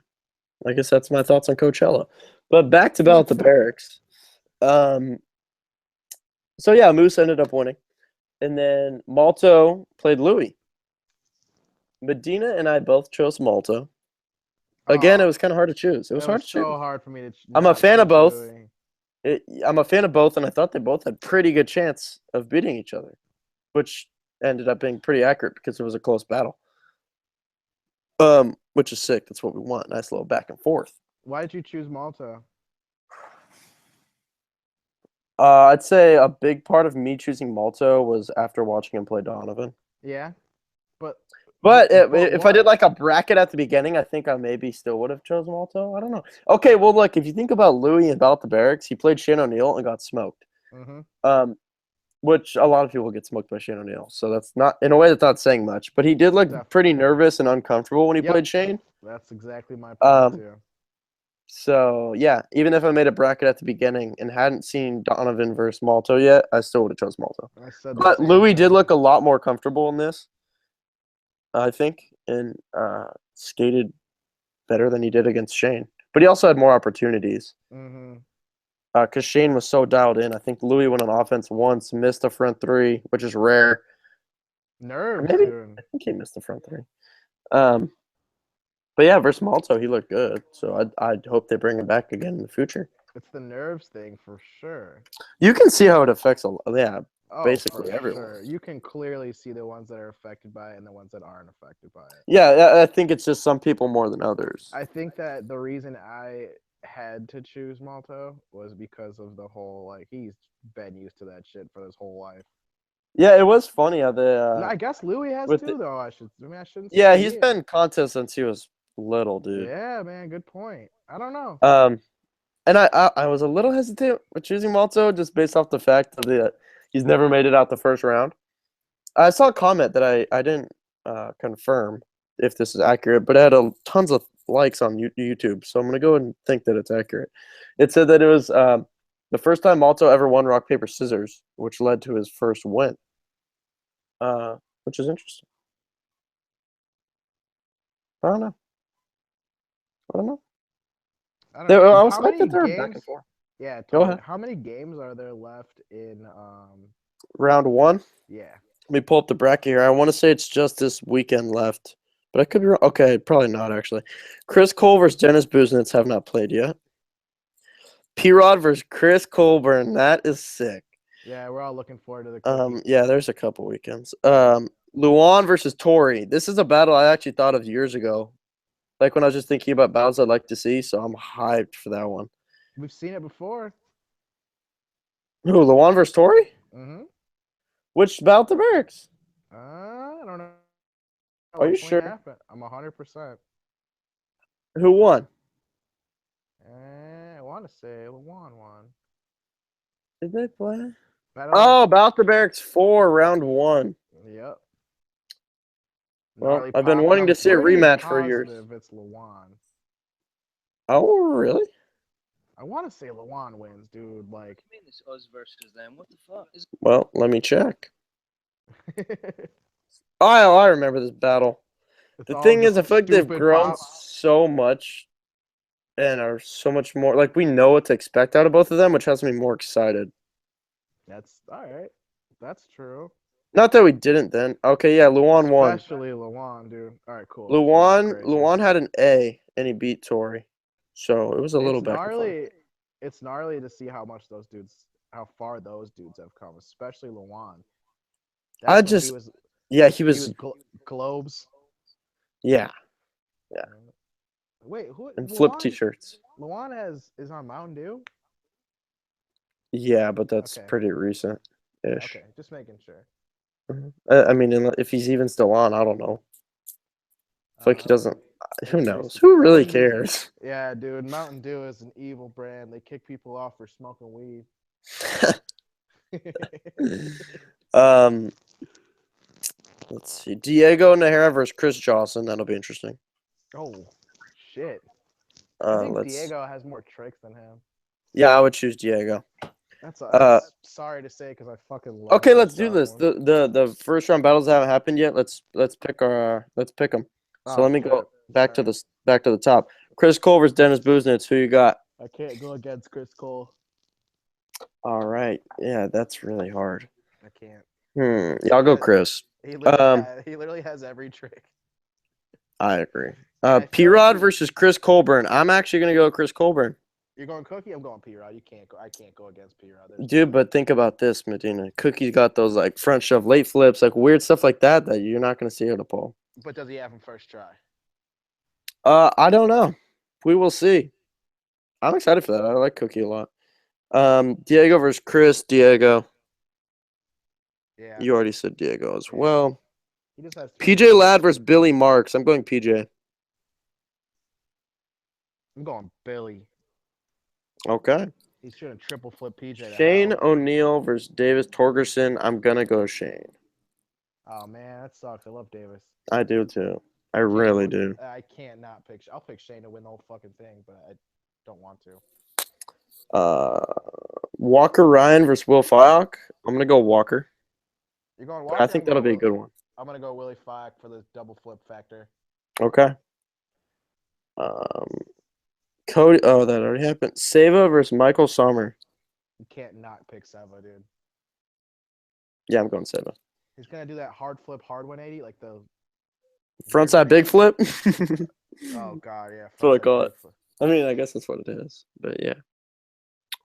I guess that's my thoughts on Coachella. But back to Battle at the Barracks. So yeah, Moose ended up winning. And then Malto played Louis. Medina and I both chose Malto. Again, it was kind of hard to choose. It was hard to choose. So hard for me to. I'm a fan of both. I'm a fan of both, and I thought they both had pretty good chance of beating each other, which ended up being pretty accurate because it was a close battle. Which is sick. That's what we want. Nice little back and forth. Why did you choose Malta? I'd say a big part of me choosing Malto was after watching him play Donovan. Yeah, but if I did like a bracket at the beginning, I think I maybe still would have chosen Malto. I don't know. Okay, well, look, if you think about Louis and Battle at the Barracks, he played Shane O'Neill and got smoked. Mm-hmm. Which a lot of people get smoked by Shane O'Neill. So that's not, in a way, that's not saying much. But he did look pretty nervous and uncomfortable when he played Shane. That's exactly my point, too. So, yeah, even if I made a bracket at the beginning and hadn't seen Donovan versus Malto yet, I still would have chose Malto. But Louis did look a lot more comfortable in this, I think, and skated better than he did against Shane. But he also had more opportunities. Mm-hmm. Because Shane was so dialed in. I think Louis went on offense once, missed the front three, which is rare. Nerves, maybe, dude. I think he missed the front three. But yeah, versus Malto, he looked good. So I'd hope they bring him back again in the future. It's the nerves thing for sure. You can see how it affects basically everyone. Sure. You can clearly see the ones that are affected by it and the ones that aren't affected by it. Yeah, I think it's just some people more than others. I think that the reason I had to choose Malto was because of the whole, like, he's been used to that shit for his whole life. Yeah, it was funny how I guess Louis has too, though. I shouldn't. Yeah, he's been in contests since he was little, dude. Yeah, man, good point. I don't know. And I was a little hesitant with choosing Malto just based off the fact that he's never made it out the first round. I saw a comment that I didn't confirm if this is accurate, but it had tons of likes on YouTube, so I'm going to go and think that it's accurate. It said that it was the first time Malto ever won rock, paper, scissors, which led to his first win, which is interesting. I don't know. I was like that they were back and forth. Yeah, totally. Go ahead. How many games are there left in round one? Yeah. Let me pull up the bracket here. I want to say it's just this weekend left, but I could be wrong. Okay, probably not actually. Chris Cole versus Dennis Busenitz have not played yet. P-Rod versus Chris Colburn. That is sick. Yeah, we're all looking forward to the yeah, there's a couple weekends. Luan versus Tori. This is a battle I actually thought of years ago. Like when I was just thinking about battles I'd like to see, so I'm hyped for that one. We've seen it before. Who, Luan versus Tori? Mm-hmm. Which battle the barracks? I don't know. Are you Which one sure? happened. I'm 100%. Who won? I want to say Luan won. Did they play? Battle Oh, about the barracks 4, round 1. Yep. Well, Gnarly I've been pop. wanting to see a pretty rematch for years. positive it's Luan. Oh, really? I want to say Luan wins, dude. Like, I mean, it's us versus them. What the fuck? Well, let me check. Oh, I remember this battle. it's The all thing is, just I feel like they've stupid grown pop. so much and are so much more. Like, we know what to expect out of both of them, which has me more excited. That's all right. That's true. Not that we didn't then. Okay, yeah, Luan won. Especially Luan, dude. All right, cool. Luan had an A, and he beat Tori. So it was a little It's back and forth. gnarly. It's gnarly to see how far those dudes have come, especially Luan. I That's when just- Yeah, he was. globes. Yeah, Wait, who? and flip Luan? t-shirts. Luan is on Mountain Dew. Yeah, but that's Okay. pretty recent-ish. Okay, just making sure. I mean, if he's even still on, I don't know. I feel like he doesn't. Who it's knows? recent. Who really cares? Yeah, dude. Mountain Dew is an evil brand. They kick people off for smoking weed. Let's see. Diego Nahara versus Chris Johnson. That'll be interesting. Oh, shit. I think Let's. Diego has more tricks than him. Yeah, I would choose Diego. That's sorry to say because I fucking love. Okay, Chris let's do this. Johnson. The first round battles haven't happened yet. Let's pick them. So Oh, let me go shit. back Sorry. to the top. Chris Cole versus Dennis Buznitz. Who you got? I can't go against Chris Cole. All right. Yeah, that's really hard. I can't. Yeah, I'll go Chris. He Um, literally has every trick. I agree. I feel P-Rod like versus Chris Colburn. I'm actually gonna go Chris Colburn. You're going Cookie. I'm going P-Rod. You can't go. I can't go against P-Rod. Dude, but think about this, Medina. Cookie's got those like front shove late flips, like weird stuff like that you're not gonna see able to pull. But does he have him first try? I don't know. We will see. I'm excited for that. I like Cookie a lot. Diego versus Chris. Diego. Yeah. You already said Diego as Yeah. well. He just has PJ Ladd versus Billy Marks. I'm going PJ. I'm going Billy. Okay. He's shooting triple flip PJ. to Shane hell. O'Neal versus Davis Torgerson. I'm gonna go Shane. Oh man, that sucks. I love Davis. I do too. I really do. I can't not pick. I'll pick Shane to win the whole fucking thing, but I don't want to. Walker Ryan versus Will Fyock. I'm gonna go Walker. You're going Walker. I think that'll be a good one. I'm gonna go Willie Fyock for the double flip factor. Okay. Cody. Oh, that already happened. Seva versus Michael Sommer. You can't not pick Seva, dude. Yeah, I'm going Seva. He's gonna do that hard flip, hard 180, like the Frontside big flip. Oh god, yeah. That's what I frontside call big it. flip. I mean, I guess that's what it is. But yeah,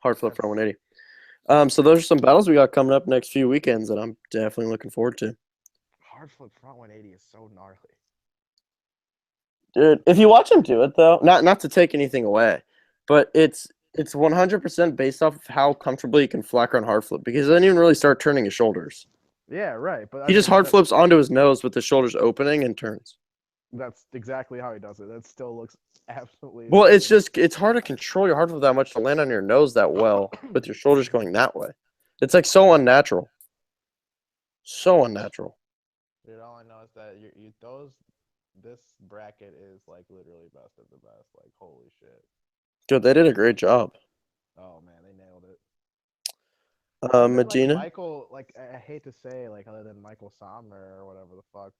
hard flip for 180. So those are some battles we got coming up next few weekends that I'm definitely looking forward to. Hard flip front 180 is so gnarly. Dude, if you watch him do it though, not to take anything away, but it's 100% based off of how comfortably he can flacker on hard flip because he doesn't even really start turning his shoulders. Yeah, right. But He just hard flips onto his nose with the shoulders opening and turns. That's exactly how he does it. That still looks absolutely. Well, insane. it's hard to control your hard flip that much to land on your nose that well with your shoulders going that way. It's like so unnatural. So unnatural. Dude, all I know is that this bracket is like literally best of the best. Like holy shit. Dude, they did a great job. Oh man, they nailed it. Other than, Medina. Like Michael, like I hate to say, like other than Michael Sommer or whatever the fuck,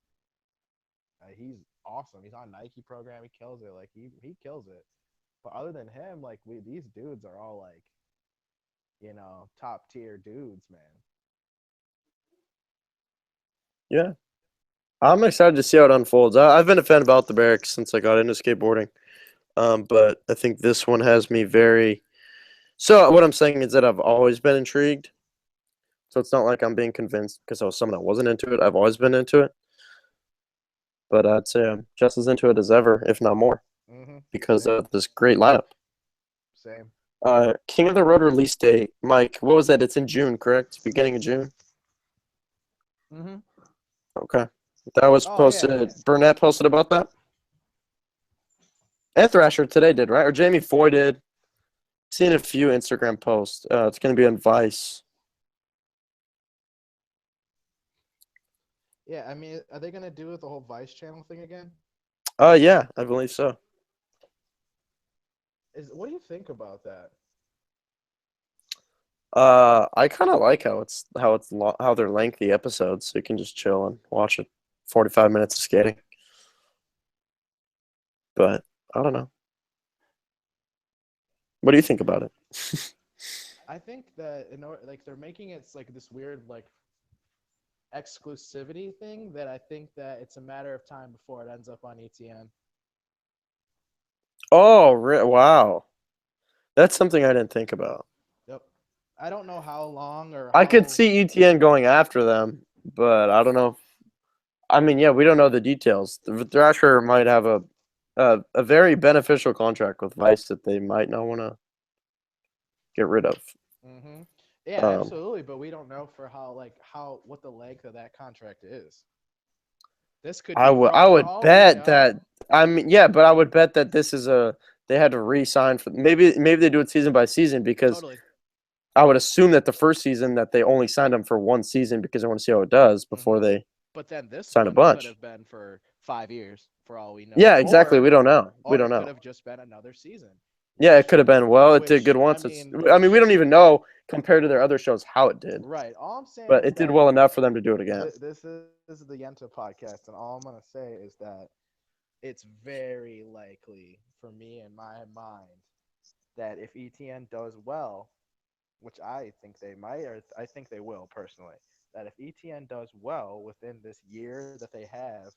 he's awesome. He's on Nike program. He kills it. Like he kills it. But other than him, like these dudes are all like, top tier dudes, man. Yeah. I'm excited to see how it unfolds. I've been a fan about the barracks since I got into skateboarding. But I think this one has me very. So what I'm saying is that I've always been intrigued So it's not like I'm being convinced because I was someone that wasn't into it. I've always been into it. But I'd say I'm just as into it as ever, if not more, because Same. of this great lineup. Same. King of the Road release date. Mike, what was that? It's in June, correct? Beginning of June? Mm-hmm. Okay. That was Oh, yeah. posted. Burnett posted about that? And Thrasher today did, right? Or Jamie Foy did. Seen a few Instagram posts. It's going to be on Vice. Yeah, I mean, are they gonna do the whole Vice channel thing again? Yeah, I believe so. What do you think about that? I kind of like how they're lengthy episodes, so you can just chill and watch it. 45 minutes of skating. But I don't know. What do you think about it? I think that like they're making it like this weird like exclusivity thing that I think that it's a matter of time before it ends up on ETN. Oh, wow. That's something I didn't think about. Yep. I don't know how long or I could how. see ETN going after them, but I don't know. I mean, yeah, we don't know the details. The Thrasher might have a very beneficial contract with Vice that they might not want to get rid of. Mm-hmm. Yeah, Um, absolutely, but we don't know for what the length of that contract is. This could be I for would all we bet know. that but I would bet that this is they had to re-sign for maybe they do it season by season because Totally. I would assume that the first season that they only signed him for one season because they want to see how it does before they But then this sign a one bunch. could have been for 5 years, for all we know. Yeah, exactly. We don't know. We Or don't it could know. have just been another season. Yeah, it could have been. Well, it did good which, once. I mean, I mean, we don't even know compared to their other shows how it did, Right. All I'm saying but is it did that well enough for them to do it again. this is the Yenta podcast, and all I'm gonna say is that it's very likely for me in my mind that if ETN does well, which I think they might, or I think they will personally, that if ETN does well within this year that they have,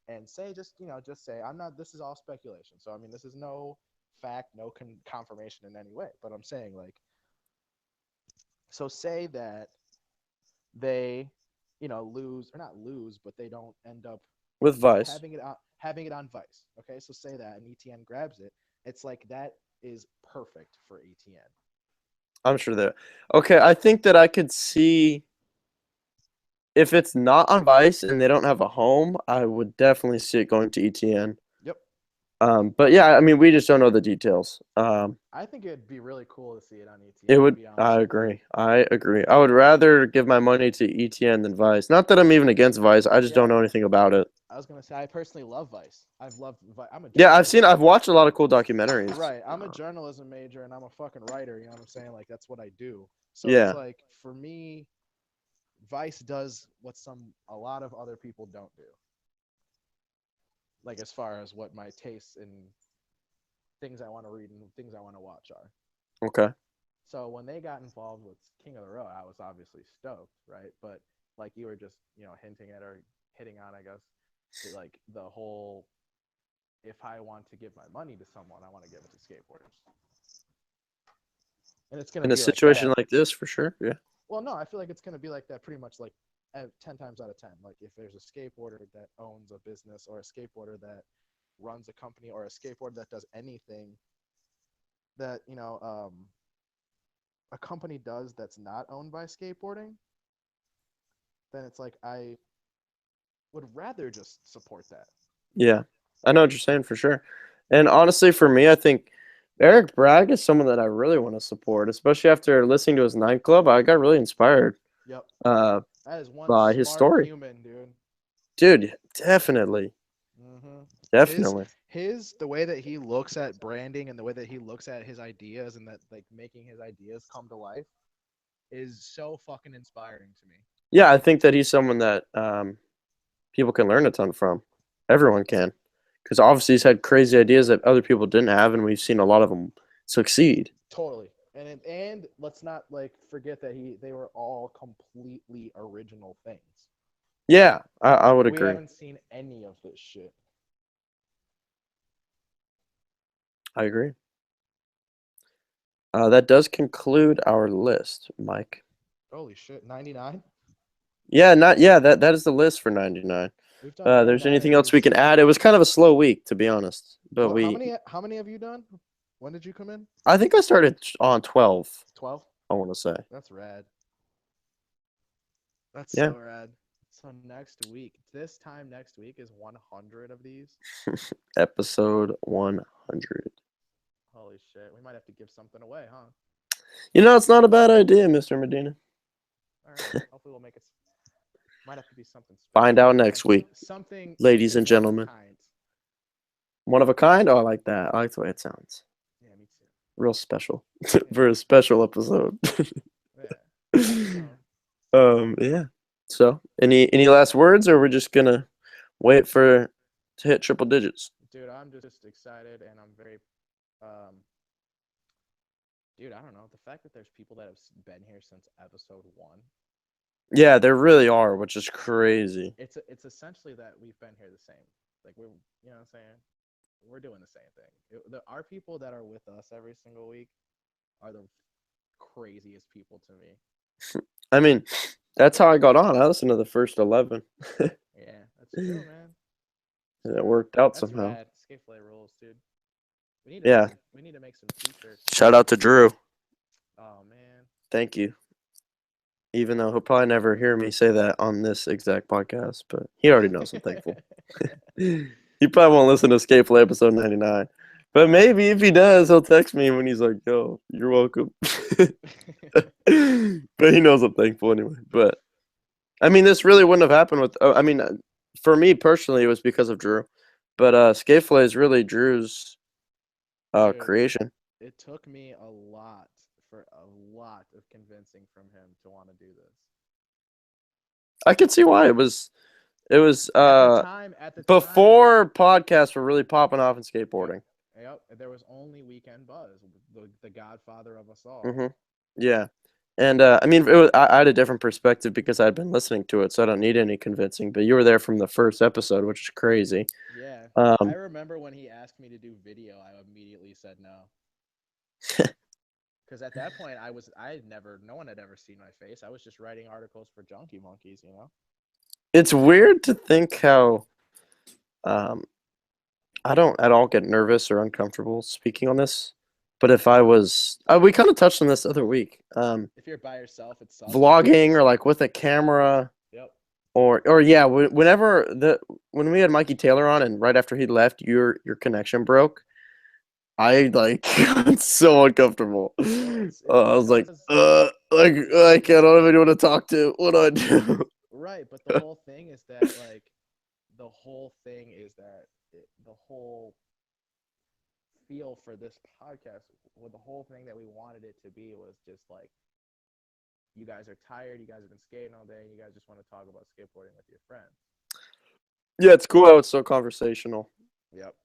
and say just say I'm not. This is all speculation. So I mean, this is no fact, no confirmation in any way. But I'm saying like, so say that they, lose or not lose, but they don't end up With Vice, having it on Vice. Okay, so say that and ETN grabs it. It's like that is perfect for ETN. I'm sure that. Okay, I think that I could see if it's not on Vice and they don't have a home, I would definitely see it going to ETN. Yep. But yeah, I mean, we just don't know the details. I think it'd be really cool to see it on ETN. It To would. be honest I with you. agree. I agree. I would rather give my money to ETN than Vice. Not that I'm even against Vice. I just don't know anything about it. I was gonna say I personally love Vice. I've loved. I'm a Yeah, journalism I've watched a lot of cool documentaries. Right. I'm a journalism major and I'm a fucking writer. You know what I'm saying? Like that's what I do. So Yeah. it's like for me, Vice does what a lot of other people don't do. Like as far as what my tastes and things I want to read and things I want to watch are. Okay. So when they got involved with King of the Road, I was obviously stoked, right? But like you were just, hinting at or hitting on, I guess, like the whole if I want to give my money to someone, I want to give it to skateboarders. And it's gonna In a be situation like that. like this, for sure. Yeah. Well, no, I feel like it's gonna be like that pretty much like 10 times out of 10. Like if there's a skateboarder that owns a business or a skateboarder that runs a company or a skateboarder that does anything that, a company does that's not owned by skateboarding, then it's like I would rather just support that. Yeah. I know what you're saying for sure. And honestly, for me, I think Eric Bragg is someone that I really want to support, especially after listening to his nightclub. I got really inspired. Yep. That is one by smart his story. human, dude. Dude, definitely. Mm-hmm. Definitely. The way that he looks at branding and the way that he looks at his ideas and that like making his ideas come to life is so fucking inspiring to me. Yeah, I think that he's someone that people can learn a ton from. Everyone can. Because obviously he's had crazy ideas that other people didn't have, and we've seen a lot of them succeed. Totally. And let's not like forget that they were all completely original things. Yeah, I would agree. We haven't seen any of this shit. I agree. That does conclude our list, Mike. Holy shit, 99. Yeah, that is the list for 99. We've done There's 99 anything of else we these. can add? It was kind of a slow week, to be honest. But Well, how many have you done? When did you come in? I think I started on 12. 12. I want to say. That's rad. That's Yeah. so rad. So next week, this time next week is 100 of these. Episode 100. Holy shit, we might have to give something away, huh? It's not a bad idea, Mr. Medina. All right. Hopefully, we'll make it. Might have to be something special. Find out next week, Something, ladies and one of a gentlemen. kind. One of a kind? Oh, I like that. I like the way it sounds. Yeah, me too. Real special. For a special episode. Yeah. So, Yeah. So, any last words, or we're just gonna wait to hit triple digits? dude, I'm just excited, and I'm very, dude, I don't know. The fact that there's people that have been here since episode 1. Yeah, there really are, which is crazy. It's essentially that we've been here the same. Like you know what I'm saying? We're doing the same thing. Our people that are with us every single week are the craziest people to me. I mean, that's how I got on. I listened to the first 11. Yeah, that's true, man. And it worked out That's somehow. rad. Fillet rules, dude. We need to make some t-shirts. Shout out to Drew. Oh man. Thank you. Even though he'll probably never hear me say that on this exact podcast, but he already knows I'm thankful. He probably won't listen to Escape Play episode 99. But maybe if he does, he'll text me when he's like, yo, you're welcome. But he knows I'm thankful anyway. But, I mean, this really wouldn't have happened with, for me personally, it was because of Drew. But Escape Play is really Drew's Dude, creation. It took me a lot of convincing from him to want to do this. I could see why. It was At the time, before podcasts were really popping off in skateboarding. Yep, there was only Weekend Buzz, the godfather of us all. Mm-hmm. Yeah, and I mean, I had a different perspective because I'd been listening to it, so I don't need any convincing. But you were there from the first episode, which is crazy. Yeah, I remember when he asked me to do video, I immediately said no. Because at that point, no one had ever seen my face. I was just writing articles for Junkie Monkeys, you know? It's weird to think how I don't at all get nervous or uncomfortable speaking on this. But if I was, we kind of touched on this the other week. If you're by yourself, it's vlogging or like with a camera. Yep. Or yeah, when we had Mikey Taylor on and right after he left, your connection broke. I got so uncomfortable. I was like, I don't even want to talk to. What do I do? Right, but the whole thing is that the whole feel for this podcast, the whole thing that we wanted it to be was just like, you guys are tired, you guys have been skating all day, and you guys just want to talk about skateboarding with your friends. Yeah, it's cool how it's so conversational. Yep.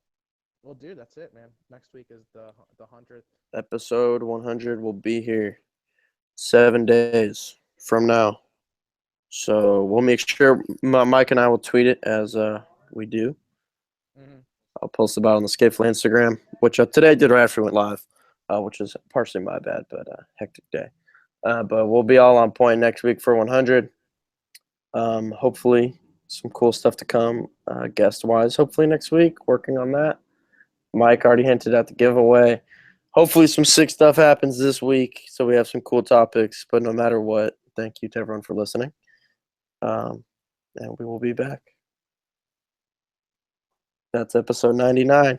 Well, dude, that's it, man. Next week is the 100th. Episode 100 will be here 7 days from now. So we'll make sure Mike and I will tweet it as we do. Mm-hmm. I'll post about it on the Skateful Instagram, which today I did right after we went live, which is partially my bad, but hectic day. But we'll be all on point next week for 100. Hopefully some cool stuff to come guest-wise. Hopefully next week, working on that. Mike already hinted at the giveaway. Hopefully some sick stuff happens this week, so we have some cool topics. But no matter what, thank you to everyone for listening. And we will be back. That's episode 99.